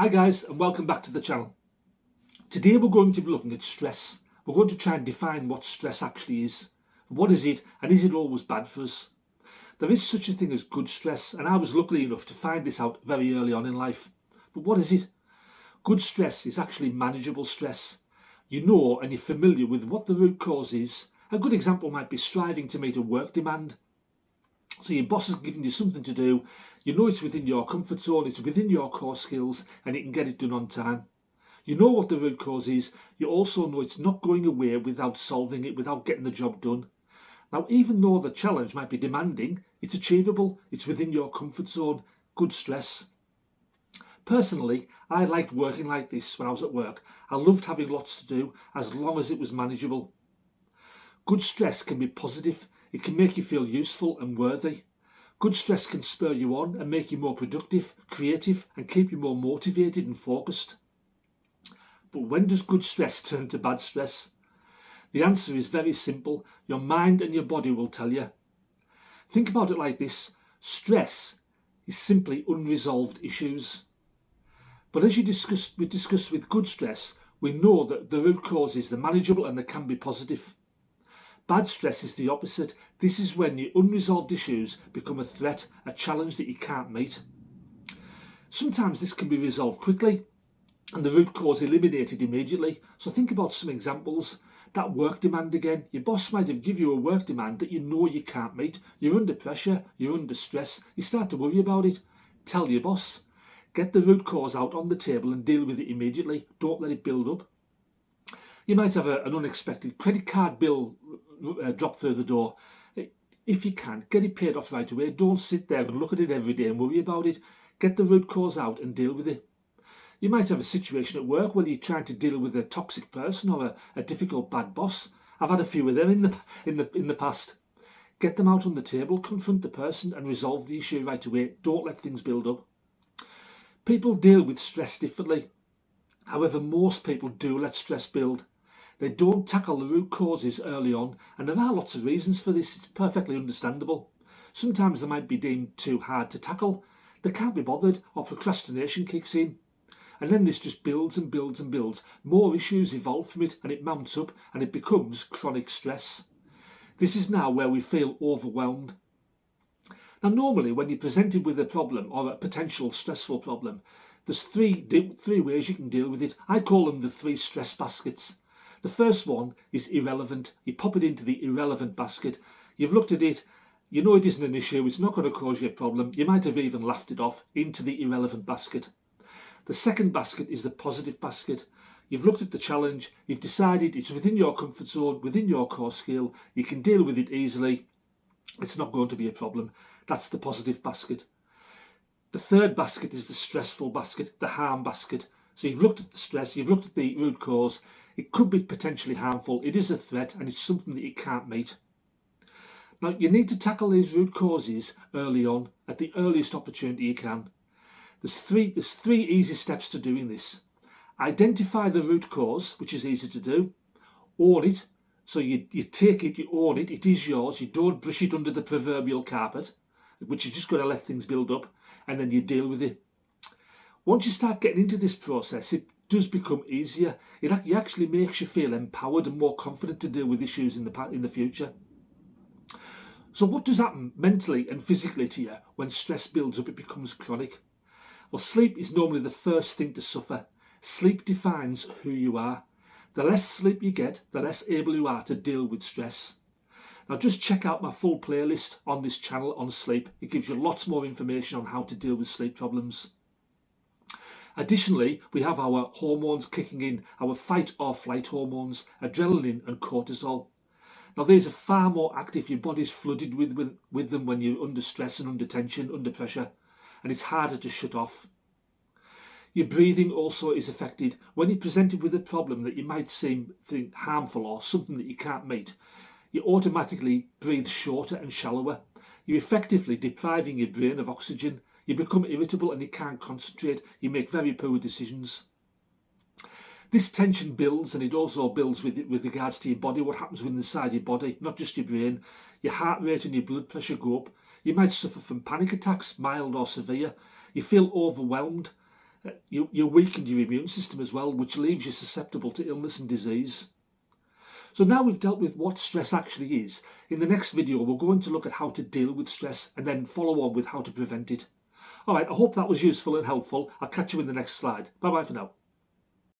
Hi guys, and welcome back to the channel. Today we're going to be looking at stress. We're going to try and define what stress actually is. What is it, and is it always bad for us? There is such a thing as good stress, and I was lucky enough to find this out very early on in life. But what is it? Good stress is actually manageable stress. You know and you're familiar with what the root cause is. A good example might be striving to meet a work demand. So your boss has given you something to do, you know it's within your comfort zone, it's within your core skills, and you can get it done on time. You know what the root cause is, you also know it's not going away without solving it, without getting the job done. Now, even though the challenge might be demanding, it's achievable, it's within your comfort zone. Good stress. Personally, I liked working like this when I was at work. I loved having lots to do as long as it was manageable. Good stress can be positive. It can make you feel useful and worthy. Good stress can spur you on and make you more productive, creative, and keep you more motivated and focused. But when does good stress turn to bad stress? The answer is very simple. Your mind and your body will tell you. Think about it like this. Stress is simply unresolved issues. But as we discussed with good stress, we know that the root causes are manageable and they can be positive. Bad stress is the opposite. This is when your unresolved issues become a threat, a challenge that you can't meet. Sometimes this can be resolved quickly and the root cause eliminated immediately. So think about some examples. That work demand again. Your boss might have given you a work demand that you know you can't meet. You're under pressure, you're under stress, you start to worry about it. Tell your boss. Get the root cause out on the table and deal with it immediately. Don't let it build up. You might have an unexpected credit card bill drop through the door. If you can, get it paid off right away. Don't sit there and look at it every day and worry about it. Get the root cause out and deal with it. You might have a situation at work where you're trying to deal with a toxic person or a difficult bad boss. I've had a few of them in the past. Get them out on the table, confront the person and resolve the issue right away. Don't let things build up. People deal with stress differently. However, most people do let stress build. They don't tackle the root causes early on, and there are lots of reasons for this. It's perfectly understandable. Sometimes they might be deemed too hard to tackle, they can't be bothered, or procrastination kicks in. And then this just builds and builds and builds. More issues evolve from it, and it mounts up, and it becomes chronic stress. This is now where we feel overwhelmed. Now, normally when you're presented with a problem or a potential stressful problem, there's three ways you can deal with it. I call them the three stress baskets. The first one is irrelevant. You pop it into the irrelevant basket. You've looked at it, you know it isn't an issue, it's not going to cause you a problem. You might have even laughed it off into the irrelevant basket. The second basket is the positive basket. You've looked at the challenge, you've decided it's within your comfort zone, within your core skill, you can deal with it easily, it's not going to be a problem. That's the positive basket. The third basket is the stressful basket, the harm basket. So you've looked at the stress, you've looked at the root cause. It could be potentially harmful, it is a threat, and it's something that you can't meet. Now, you need to tackle these root causes early on, at the earliest opportunity you can. There's three easy steps to doing this. Identify the root cause, which is easy to do. Own it. So you take it, you own it, it is yours. You don't brush it under the proverbial carpet, which is just going to let things build up, and then you deal with it. Once you start getting into this process, it does become easier. It actually makes you feel empowered and more confident to deal with issues in the future. So what does happen mentally and physically to you when stress builds up, it becomes chronic? Well, sleep is normally the first thing to suffer. Sleep defines who you are. The less sleep you get, the less able you are to deal with stress. Now just check out my full playlist on this channel on sleep. It gives you lots more information on how to deal with sleep problems. Additionally, we have our hormones kicking in, our fight or flight hormones, adrenaline and cortisol. Now these are far more active, your body's flooded with them when you're under stress and under tension, under pressure, and it's harder to shut off. Your breathing also is affected. When you're presented with a problem that you might think harmful or something that you can't meet, you automatically breathe shorter and shallower. You're effectively depriving your brain of oxygen. You become irritable and you can't concentrate. You make very poor decisions. This tension builds, and it also builds with regards to your body, what happens inside your body, not just your brain. Your heart rate and your blood pressure go up. You might suffer from panic attacks, mild or severe. You feel overwhelmed. You weakened your immune system as well, which leaves you susceptible to illness and disease. So now we've dealt with what stress actually is. In the next video, we're going to look at how to deal with stress and then follow on with how to prevent it. All right, I hope that was useful and helpful. I'll catch you in the next slide. Bye bye for now.